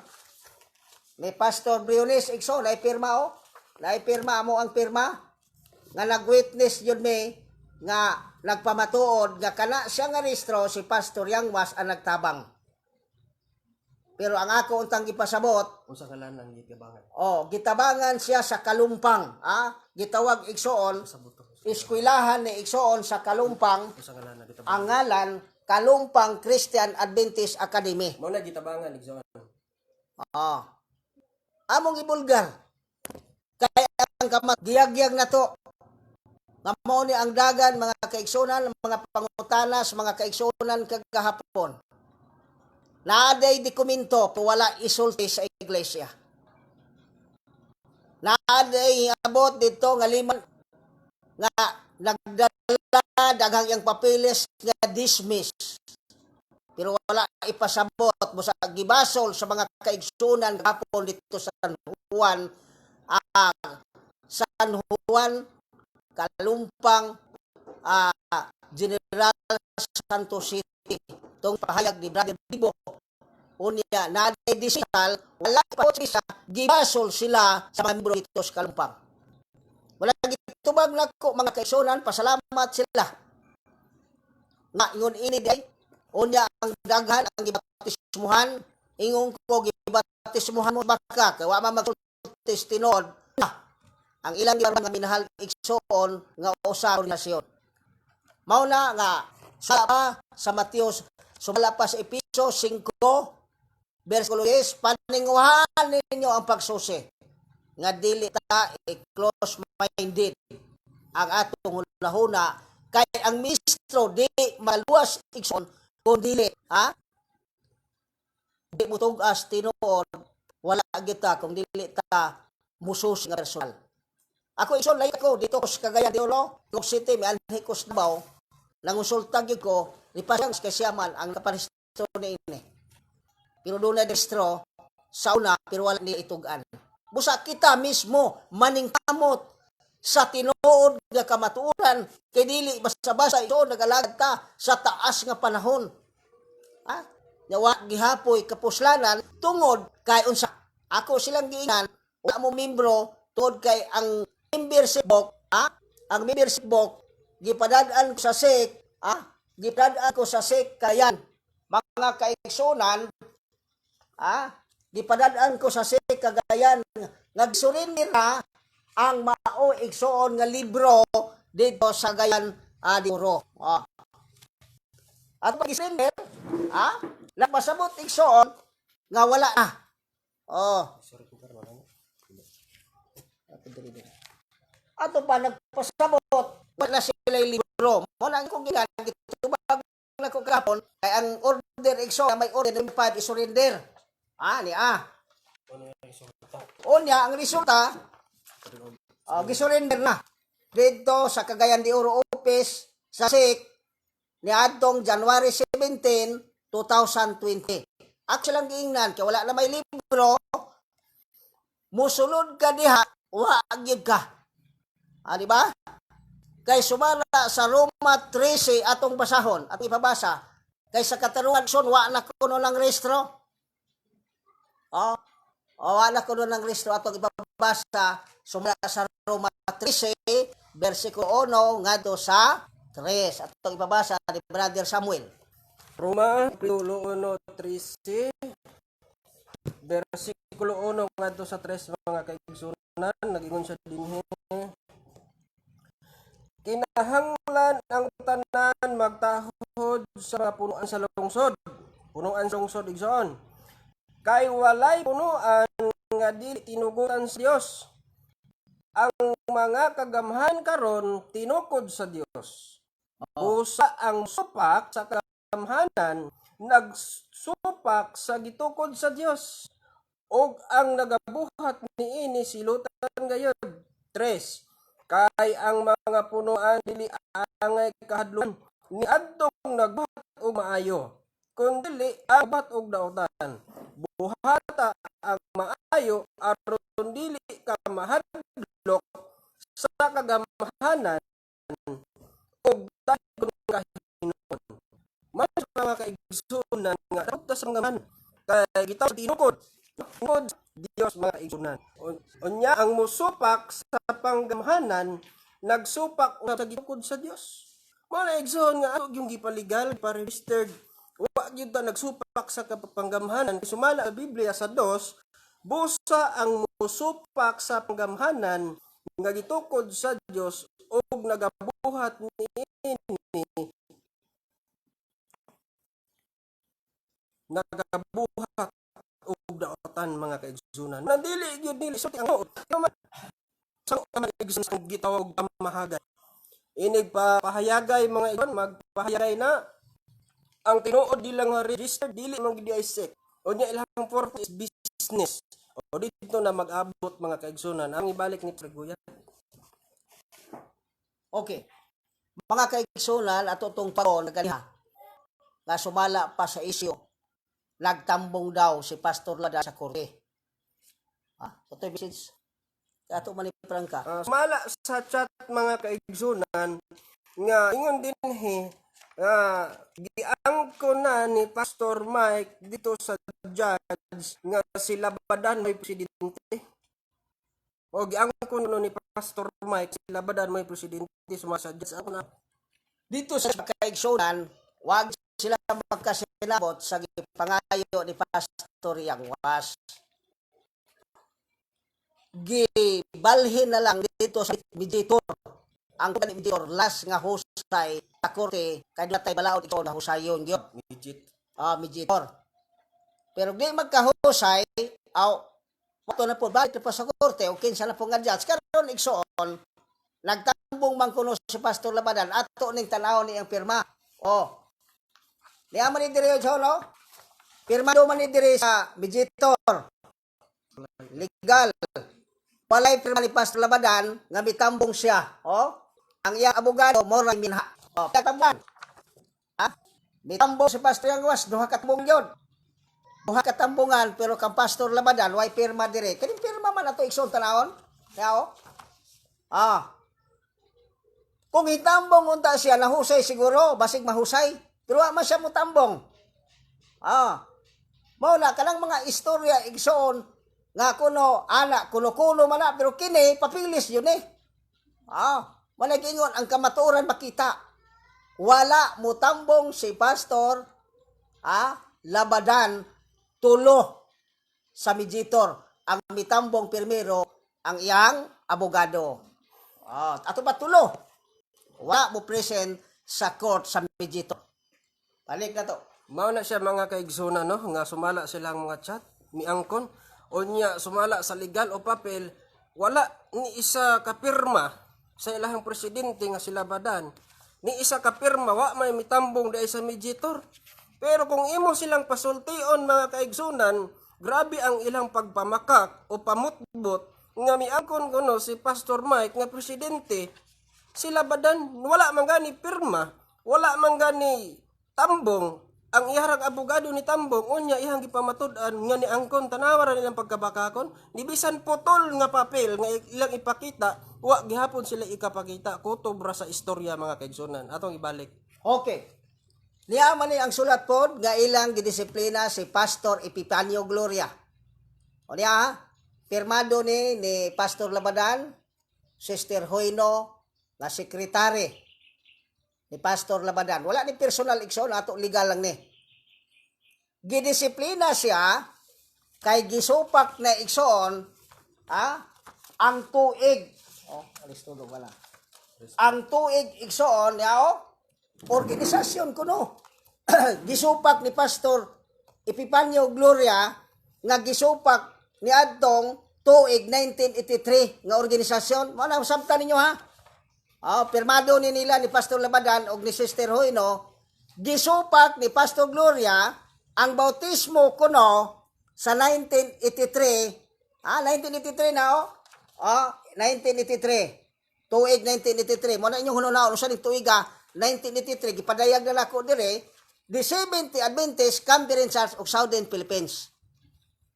Briones igsoon naipirma naipirma mo ang pirma nga nag-witness yun mi nga nagpamatuod nga kana siya nga rehistro si Pastor Yangwas ang nagtabang. Pero ang ako untang gipasabot Unsa kalan ang gitabangan? gitabangan siya sa Kalumpang, gitawag igsoon eskwelahan ni igsoon sa Kalumpang. Unsa kalan ang gitabangan? Ang ngalan Kalumpang Christian Adventist Academy. Mao na gitabangan igsoon. Among ibulgar. Kaya ang kamat giyag-giyag na to. Nga mao ni ang dagan mga kaigsunan, mga pangutanas, mga kaigsunan kagahapon. Naaday dokumento po wala isulti sa iglesia. Naaday abot dito nga liman nga nagdala daghang yang papilis nga dismiss. Pero wala ipasabot mo sa gibasol sa mga kaigsunan gahapon dito sa San Juan Kalumpang General Santos City. Itong pahayag ni Brother Bibo unya na digital wala pa sila gibasol sila sa mga membro dito sa Kalumpang. Wala gitubag nako mga kaigsunan, pasalamat sila. Na ingon ini day unya ang daghan ang gibaptismuhan ingon ko gibaptismuhan mo baka kay wa man magsultis tinuod ang ilang mga minahal igsoon nga usa ka nasyon. Mao na nga sa Mateos sumala pa sa Episo 5 versikulo 10 paninguhan ninyo ang pagsusi nga dili ta close minded ang atong hunahuna kay ang ministro di maluwas igsoon kung dili di mutugas tinuod wala kita kung dili ta mususi nga personal. Ako igsoon lay ko dito ko sa Cagayan de Oro, Ilocos City, may anhi ko sa Davao, nangusulta gyud ko ipasang kay siyaman ang kapanisto ni ini. Pero doon na distro sa una pero wala ni itugan. Busa kita mismo maningkamot sa tinuod nga kamatuoran kay dili basta-basta ito nagalagad ta sa taas nga panahon. Nawa gihapoy kapuslanan tungod kay unsa ako silang giingan wala mo membro tungod kay ang membership book ang membership book gipadad-an ko sa SEC gipadad-an ko sa SEC kayan mga kaigsunan gipadad-an ko sa SEC Cagayan nagsurrender na ang mao igsoon nga libro dito sa Cagayan de Oro. At pag-surrender napasabot igsoon nga wala na. Ato pa nagpasabot wala sila yung libro. Mo na kung ginagit tubag na ko kapon kay ang order igsoon may order ng pad i-surrender. Unya ang resulta gisurrender na dito sa Cagayan de Oro office sa SEC ni adtong January 17, 2020. Ako lang giingnan kay wala na may libro. Musulod ka diha, wa gyud ka. Di ba? Kay sumala sa Roma 13 atong basahon at ipabasa. Kay sa katarungan son wa na kuno ng rehistro. Wa na kuno ng rehistro atong ipabasa sumala sa Roma 13 versikulo 1 ngadto sa 3 atong ipabasa ni Brother Samuel. Roma kapitulo 1:13 versikulo 1 ngadto sa 3 mga kaigsunan nagingon sa dinhi kinahanglan ang tanan magtahod sa mga punuan sa lungsod. Punuan sa lungsod igsoon. Kay walay punuan nga dili tinugutan sa Dios. Ang mga kagamhan karon tinukod sa Dios. Busa ang supak sa kagamhanan nagsupak sa gitukod sa Dios. Og ang nagabuhat niini silutan gayud. 3. Kay ang mga punuan dili angay kahadlon ni adtong nagbuhat og maayo kundi ang buhat og daotan buhata ang maayo aron dili ka mahadlok sa kagamhanan og dayon kahinuon man mga kaigsunan nga dapat sa ngaman kay gitaw tinukod tungod Dios mga igsunan. Unya ang musupak sa panggamhanan nagsupak sa gitukod sa Dios. Mga igsoon nga ato yung gipaligal pa-registered wa gyud ta nagsupak sa panggamhanan sumala sa Biblia sa 2 busa ang musupak sa panggamhanan nga gitukod sa Dios ug nagabuhat niini nagabuhat og daotan mga kaigsunan. Nandili gyud nila sulti ang huot. Sa mga kaigsunan gitawag pamahagan. Inig pahayagay mga igsoon magpahayagay na ang tinuod dilang nga register dili man gid isek. Unya ilang purpose business. O dito na mag-abot mga kaigsunan. Ang ibalik ni Preguya. Okay. Mga kaigsunan ato tong pagon nagaliha nga sumala pa sa isyu nagtambong daw si Pastor Lada sa korte. Ito message. Ato man prangka. Sumala sa chat mga kaigsunan nga ingon dinhi giangko na ni Pastor Mike dito sa judge nga sila badan may presidente. O giangko no ni Pastor Mike sila badan may presidente sumasa judge ako na. Dito sa kaigsunan, wag sila magkasinabot sa gipangayo ni Pastor Yang Was. Gibalhin na lang dito sa mediator. Ang mediator last nga husay sa korte kay natay balaod ito na husayon gyud. Mediator. Pero di magkahusay, wato na po balik pa sa korte o kinsa na po nga judge karon igsoon nagtambong man kuno si Pastor Labadan ato ning tanaw ni ang pirma. Niya man ni dire no? Pirmado man ni dire sa mediator. Legal. Walay pirma ni Pastor Labadan nga mitambong siya. Ang iyang abogado mo ra minha. Tatambang. Mitambong si Pastor Yang Was duha ka tambong yun. Duha ka tambungan pero kang Pastor Labadan way pirma dire. Kani pirma man ato igsoon tanawon? Yao? Kung hitambong unta siya nahusay siguro basig mahusay. Pero wa man siya mo tambong. Mao na kanang mga istorya igsoon nga kuno ana kuno-kuno man na pero kini papilis yun eh. Managingon ang kamatuoran makita. Wala mo tambong si Pastor Labadan tulo sa mediator. Ang mitambong pirmero ang iyang abogado. Ato ba tulo? Wala mo present sa court sa mediator. Balik na to. Mao na siya mga kaigsunan no nga sumala silang mga chat miangkon o niya sumala sa legal o papel wala ni isa ka pirma sa ilahang presidente nga sila badan ni isa ka pirma wa may mitambong dai sa mediator. Pero kung imo silang pasultion mga kaigsunan, grabe ang ilang pagpamakak o pamutbot nga miangkon kuno si Pastor Mike nga presidente. Sila badan wala man gani pirma, wala man gani tambong. Ang iharang abogado ni tambong unya ihang gipamatud-an nga ni angkon tanawaran nilang pagkabakakon ni bisan putol nga papel nga ilang ipakita wa gihapon sila ikapakita kutob ra sa istorya mga kaigsunan. Atong ibalik. Okay. Niya man ni ang sulat pod nga ilang gidisiplina si Pastor Epifanio Gloria. O niya pirmado ni Pastor Labadan, Sister Hoyno nga sekretary ni Pastor Labadan. Wala ni personal igsoon ato legal lang ni. Gidisiplina siya kay gisupak na igsoon ang tuig. Alis todo wala. Ang tuig igsoon organisasyon kuno. Gisupak ni Pastor Epifanio Gloria nga gisupak ni adtong tuig 1983 nga organisasyon. Mo na sabtan ninyo ha. Pirmado ni nila ni Pastor Labadan o ni Sister Hoyno, gisupak ni Pastor Gloria ang bautismo kuno sa 1983. 1983 na 1983. Tuig 1983. Mo na inyong hunaw sa ning tuiga 1983 gipadayag na nako dire the Seventh-day Adventist Conference Church of Southern Philippines.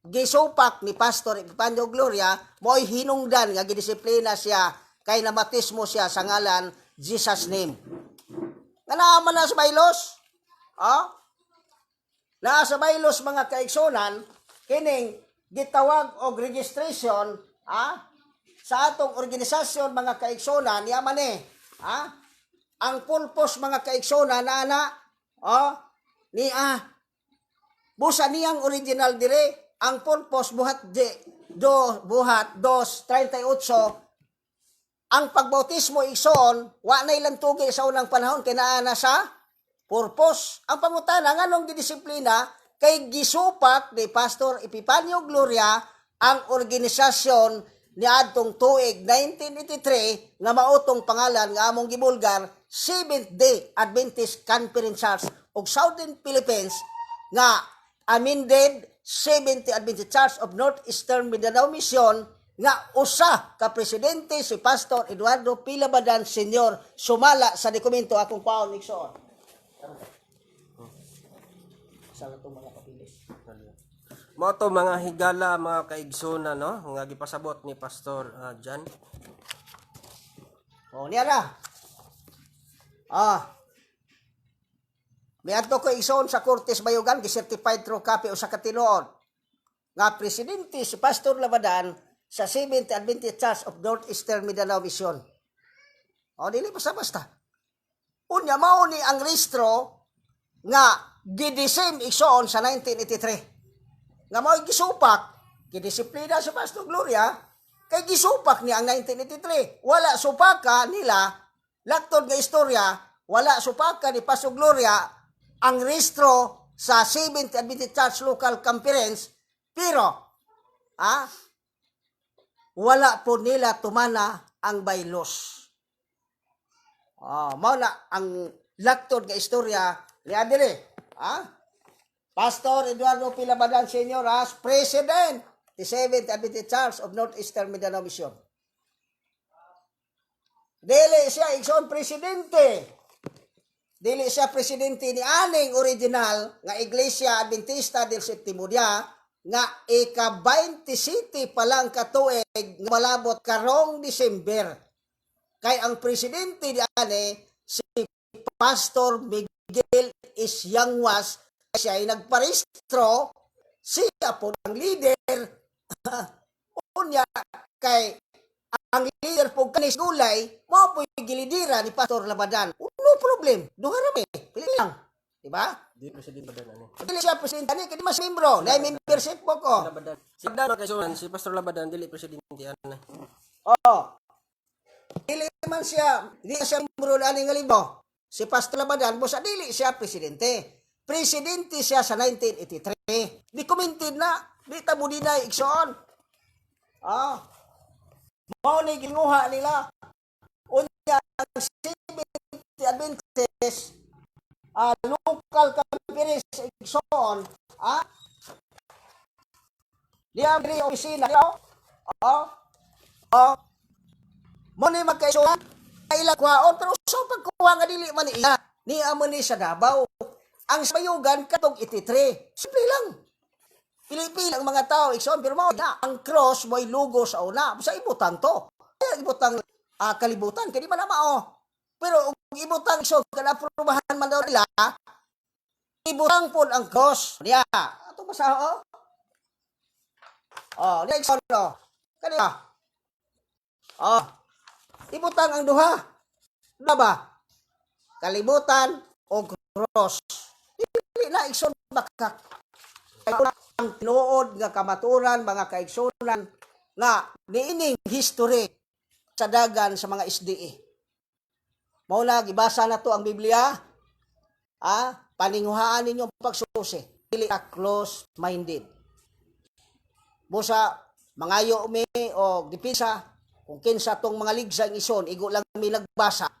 Gisupak ni Pastor Epifanio Gloria mo'y hinungdan nga gidisiplina siya kay nabatismo siya sa ngalan Jesus name. Nanaman na sa baylos? Na sa baylos mga kaigsunan, kining gitawag og registration sa atong organisasyon mga kaigsunan, yaman ang purpose mga kaigsunan na busa niyang original dire, ang purpose buhat 2:38 ang pagbautismo igsoon, wa na ilang tugi sa unang panahon kay naa na sa purpose. Ang pangutana nganong gidisiplina kay gisupak ni Pastor Epifanio Gloria ang organisasyon ni adtong tuig 1983 nga mautong pangalan nga among gibulgar Seventh-day Adventist Conference Church of Southern Philippines nga amended Seventh-day Adventist Church of Northeastern Mindanao Mission nga usa ka presidente si Pastor Eduardo P. Labadan Sr. sumala sa dokumento akong paon igsoon. Sala to mga kapilis. Mo to mga higala mga kaigsunan no nga gipasabot ni Pastor Jan. Niya na. Miadto ko igsoon sa Cortes Bayugan, gisertified true copy o sa katinuod nga presidente si Pastor Labadan sa Seventh Adventist Church of Northeastern Mindanao Mission. O, dili basta-basta. Unya, mao ni ang rehistro nga gidisim igsoon sa 1983. Nga mao gisupak, gidisiplina si Pastor Gloria, kay gisupak niya ang 1983. Wala supaka nila, laktod nga istorya, wala supaka ni Pastor Gloria ang rehistro sa Seventh Adventist Church Local Conference, pero wala po nila tumana ang bylaws. Mao na ang laktod nga istorya ni adiri. Pastor Eduardo P. Labadan Sr. as President the Seventh Adventist Church of Northeastern Mindanao Mission. Dili siya igsoon presidente. Dili siya presidente ni aning original nga Iglesia Adventista del Sétimo Día nga ika-27 pa lang katuig nga malabot karong December. Kay ang presidente di ane si Pastor Miguel Isyangwas, siya ay nagparehistro, siya po ang leader. Unya kay ang leader po kanis gulay, mo po gilidira ni Pastor Labadan. No problem, duha rami, pili lang. Diba? Di presidente Labadan ani. Dili siya presidente ani, kadi mas membro, na membership po ko. Labadan. Si Labadan kay Sunan, si Pastor Labadan dili presidente ani. Dili man siya, dili siya membro ani nga libro. Si Pastor Labadan, bosa dili siya presidente. Presidente siya sa 1983. Di commented na, di tamo dinay igsoon. Mao ni ginuha nila. Unya ang Seventh Adventist local conference igsoon, diya diri opisina mo ni magkaisuan ila kwaon pero so pagkuha nga dili man iya ni amo ni sa Davao ang Bayugan katong 83 simple lang pili-pili ang mga tao igsoon pero mao na ang cross mo'y lugo sa una sa ibutang to ibutang kalibutan kadi man na mao pero ibutang so kana aprobahan man daw nila ibutang pon ang cross diya ato basa next ono kaniya ibutang ang duha ba kalibutan o cross dili na igsoon bakak ang tinuod nga kamaturan mga kaigsunan nga niining history sa dagan sa mga SDA. Mao na gibasa na to ang Biblia. Paninguhaan ninyo pagsusi. Dili ka close-minded. Busa mangayo mi o dipisa kung kinsa tong mga ligsang ison igo lang mi nagbasa.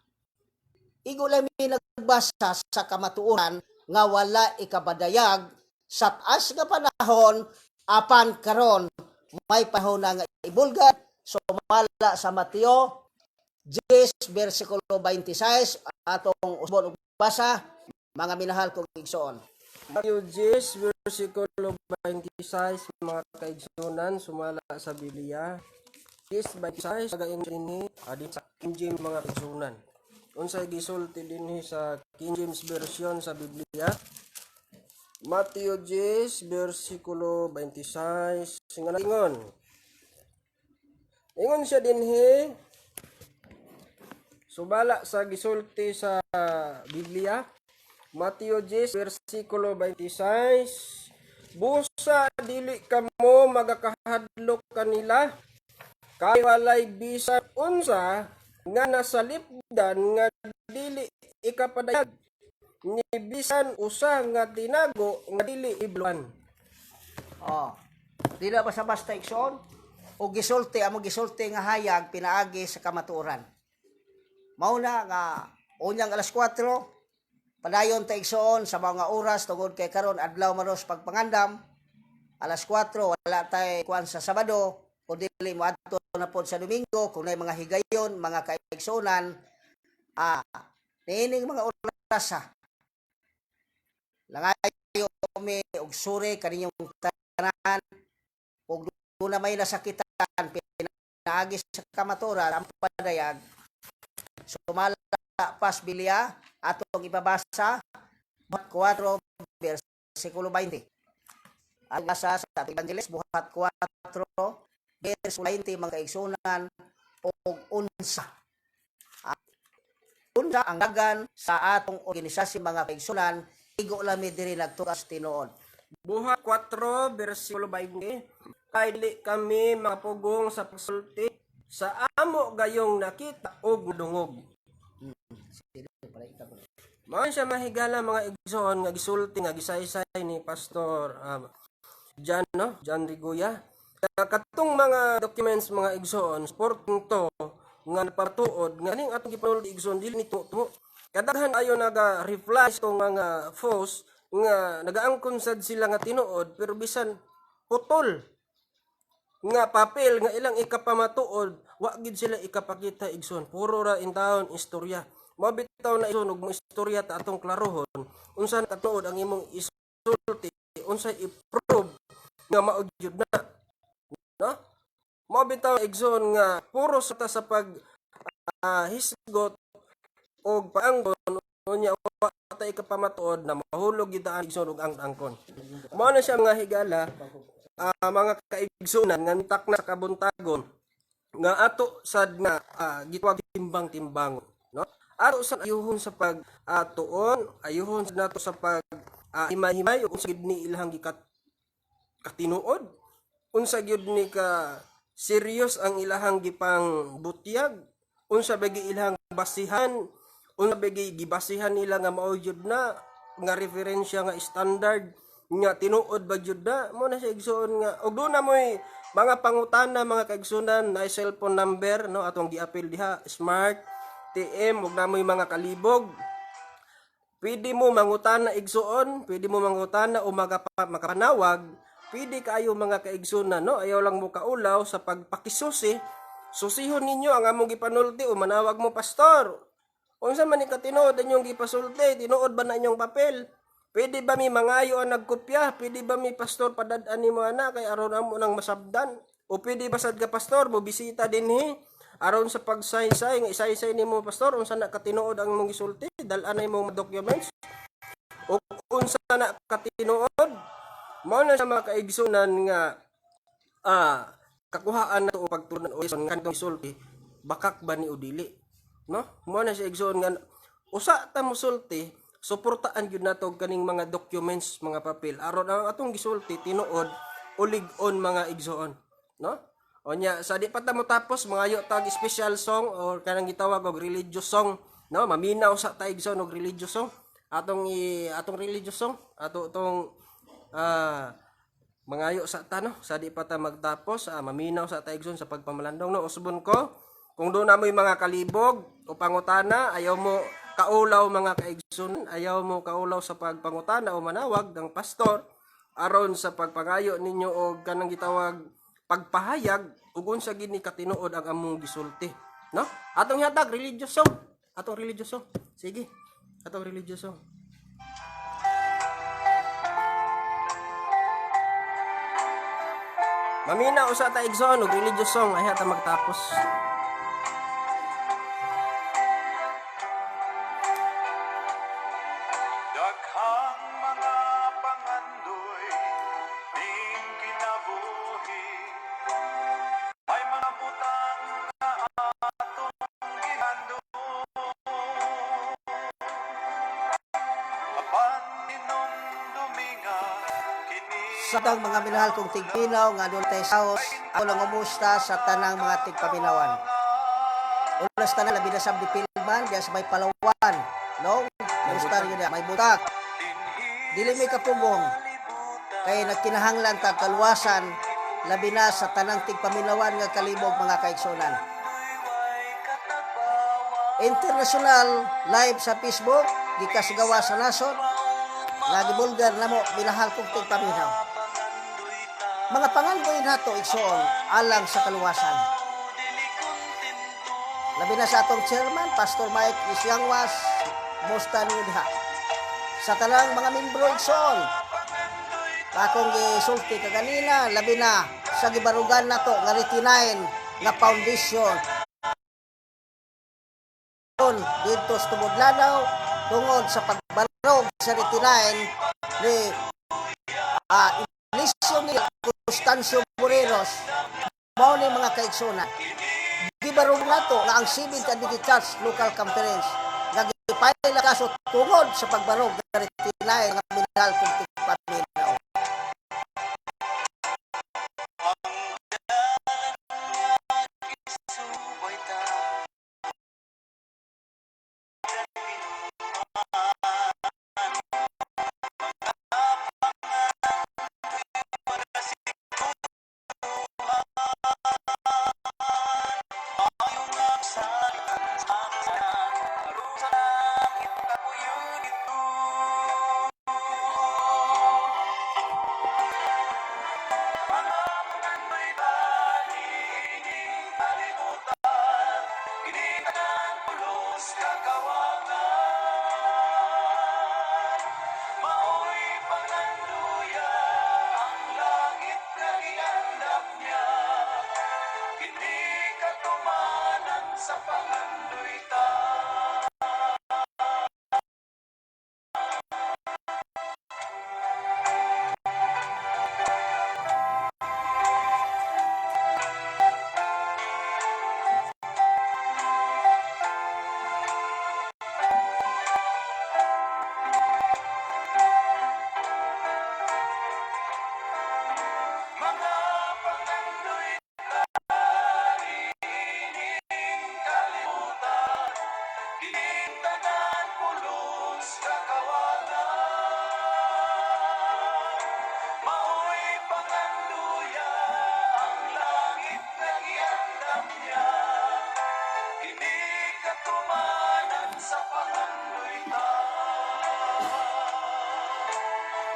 Igo lang mi nagbasa sa kamatuoran nga wala ikabadayag sa taas nga panahon apan karon may panahon na nga ibulgat. Sumala sa Mateo 10 versikulo 26 atong usbon ug basa mga minahal kong igsoon. Matthew 10 versikulo 26 mga kaigsunan sumala sa Biblia 10:26 kagaing dinhi adin sa King James mga kaigsunan. Unsay gisulti dinhi sa King James version sa Biblia Matthew 10 versikulo 26 singa ingon siya dinhi subala sa gisulti sa Biblia Matthew 10 versikulo 26 busa dili kamo magakahadlok kanila kay walay bisan unsa nga nasalipdan nga dili ikapadayag ni bisan usa nga tinago nga dili ibluan. Dili basta-basta igsoon o gisulti amo gisulti nga hayag pinaagi sa kamatuoran. Mao na nga unyang alas 4 padayon ta igsoon sa mga oras tungod kay karon adlaw maros pagpangandam. Alas 4 wala tay kuan sa Sabado o dili mo adto na pod sa Domingo kung nay mga higayon, mga kaigsunan niining mga oras langayo mi og sure kaninyong tanan ug na may nasakitan pinaagi sa kamaturan ang padayag sumala pas Biblia atong ibabasa buhat 4 versikulo 20. Ang asa sa Evangelis buhat 4 versikulo 20 mga kaigsunan og unsa. Unsa ang dagan sa atong organisasyon mga kaigsunan igo lami diri nagtukas tinuod. Buhat 4, versikulo 20. Kay dili kami makapugong sa pagsulti sa amo gayong nakita og dungog. Mao siya mahigala mga igsoon nga gisulti nga gisaysay ni Pastor John Rigoya. Katong mga documents mga igsoon supporting to nga napatuod nga ning atong gipanulti igsoon dili ni tumo. Kadaghan ayo naga-reply sa mga post nga nagaangkon sad sila nga tinuod pero bisan putol nga papel nga ilang ikapamatuod wa gid sila ikapakita igsoon puro ra in taon istorya mabitaw na igsoon og istorya ta atong klarohon unsa katuod ang imong isulti unsa i-prove nga mao jud na no mabitaw igsoon nga puro sa ta sa pag hisgot og paanggon unya wa ta ikapamatuod na mahulog gid ang igsoon og angkon mao na siya mga higala mga kaigsunan nga nitak na sa kabuntagon nga ato sad nga gitawag timbang-timbang no ato sad ayuhon sa pag tuon ayuhon sad nato sa pag himay-himay unsa gid ni ilang katinuod unsa gyud ni ka serious ang ilahang gipang butyag unsa bagi ilang basihan unsa bagi gibasihan nila nga mao jud na nga referensya nga standard nga tinuod ba jud na mo na siya igsoon nga og do na moy mga pangutana mga kaigsunan na cellphone number no atong giapil diha smart TM ug namoy mga kalibog pwede mo mangutana igsoon pwede mo mangutana o makapanawag pwede kayo mga kaigsunan no ayaw lang mo kaulaw sa pagpakisusi susihon ninyo ang among gipanulti o manawag mo pastor unsa man ni katinuod inyong gipasulti tinuod ba na inyong papel. Pwede ba mi mangayo ang nagkopya? Pwede ba mi pastor padadaan ni mo ana kay aron amo nang masabdan? O pwede ba sad ka pastor mo bisita dinhi aron sa pagsaysay nga isaysay nimo pastor unsa na katinuod ang imong gisulti dal-an na imong documents? O unsa na katinuod? Mao na sa mga kaigsunan nga kakuhaan na to pagtunan o ison kantong gisulti bakak ba ni o dili? No? Mao na siya igsoon nga usa ta mosulti suportaan gyud nato kaning mga documents mga papel aron ang atong gisulti tinuod ulig-on mga igsoon no onya sa di pa ta mo tapos mangayo tag special song or kanang gitawag og religious song no maminaw sa ta igsoon og religious song atong religious song ato tong mangayo sa ta no sa di pa ta magtapos maminaw sa ta igsoon sa pagpamalandong no usbon ko kung do na mo'y mga kalibog o pangutana ayaw mo kaulaw mga kaigsunan ayaw mo kaulaw sa pagpangutana o manawag ng pastor aron sa pagpangayo ninyo o kanang gitawag pagpahayag ug unsa gid ni katinuod ang among gisulti no atong hatag religious song sige atong religious song mamina usa ta igsoon og religious song ay hata magtapos. Daghang mga pangandoy ning kinabuhi may mga butang na atong gihandom apan inom duminga kini Sa tang mga minahal kong tigpinaw nga doon tayo sa house, ako lang umusta sa tanang mga tigpaminawan. Ulas tanan labi na sa Pilman, diya sa may Palawan. No? Umusta rin yun may butak. Dili may kapugong. Kaya nagkinahanglan ta kalwasan, labi na sa tanang tigpaminawan nga kalibog mga kaigsunan. International live sa Facebook, gikas gawa sa nasod, nga gibulgar namo minahal kong tigpaminaw. Mga pangandoy nato igsoon alang sa kaluwasan. Labi na sa atong chairman, Pastor Mike Isyangwas, musta niyo diha. Sa tanang mga membro igsoon, akong gisulti kaganina, labi na sa gibarugan nato nga retinain nga foundation. Dito sa Tubod Lanaw, tungod sa pagbalik barog sa retinain ni Ilisyo ni Constancio Moreros mao ni mga kaigsunan. Gibarog nato na ang 7th Adventist Church Local Conference nga gipile na kaso tungod sa pagbarog sa retinain nga mineral kung paminaw. subay ta. Ayong ang salitan sa kasayan, arusa langit kapuyod ito. Mga pangandoy balining kalimutan, ginikanan pulos kakawangan. Maoy panganduya ang langit na giandam niya, hindi katumanan sa pangandoy ta. Mga pangandoy balining kalimutan, ginikanan pulos kakawangan. Maoy panganduya ang langit na giandam niya, hindi katumanan sa pangandoy ta.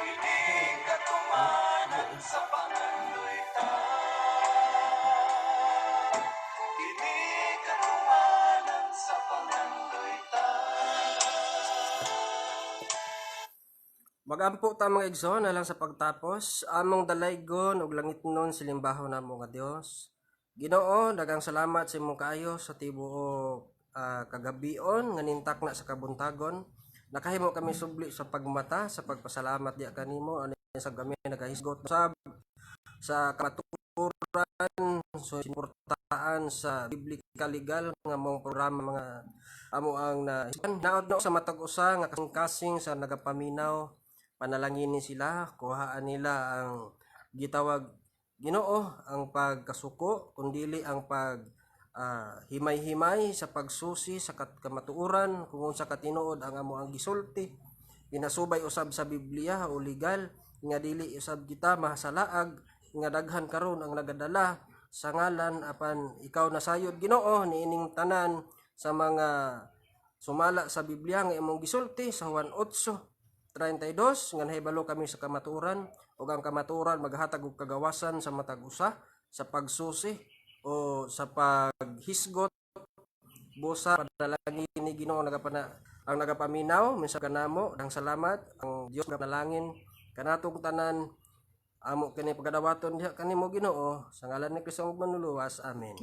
Hindi katumanan sa pangandoy ta. Hindi katumanan sa pangandoy ta. Magampo ta mga igsoon alang sa pagtapos among dalaygon ug langitnon silimbaho namo nga Dios. Ginoo, daghang salamat sa imong kaayo sa tibuok kagabion nga nintak na sa kabuntagon. Nakahimo kami subli sa pagmata sa pagpasalamat diya kanimo ani sa kami nagahisgot sa kamaturan so importaan sa biblical legal nga mong programa mga amo ang naod sa matag usa nga kasing sa nagapaminaw panalanginin sila kuhaan nila ang gitawag Ginoo ang pagkasuko kundili ang pag himay-himay sa pagsusi sa kamatuoran kung unsa katinuod ang amo ang gisulti ginasubay usab sa Biblia o legal nga dili usab kita mahasalaag nga daghan karon ang nagadala sa ngalan apan ikaw nasayod Ginoo niining tanan sa mga sumala sa Biblia nga imong gisulti sa Juan 8:32 nga nahibalo kami sa kamatuoran ug ang kamatuoran maghatag og kagawasan sa matag usa sa pagsusi o sa paghisgot busa padalangin ni Ginoo ang nagapaminaw minsan kanamo ang salamat ang Dios nga nalangin kanatong tanan amo kini pagadawaton diha kanimo Ginoo sa ngalan ni Kristo ug manluluwas amen.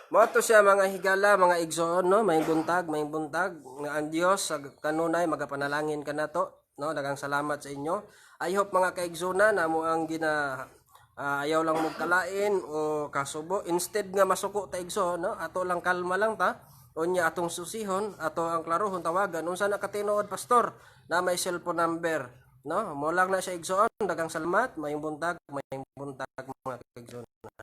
Moto siya mga higala mga igsoon no may buntag nga ang Dios sa kanunay magapanalangin kanato no daghang salamat sa inyo. I hope mga kaigsoona namo ang ayaw lang magkalain o kasubo instead nga masuko ta igsoon no ato lang kalma lang ta unya atong susihon ato ang klarohon tawagan unsa na katinood pastor na may cellphone number no mo lang na siya igsoon daghang salamat may buntag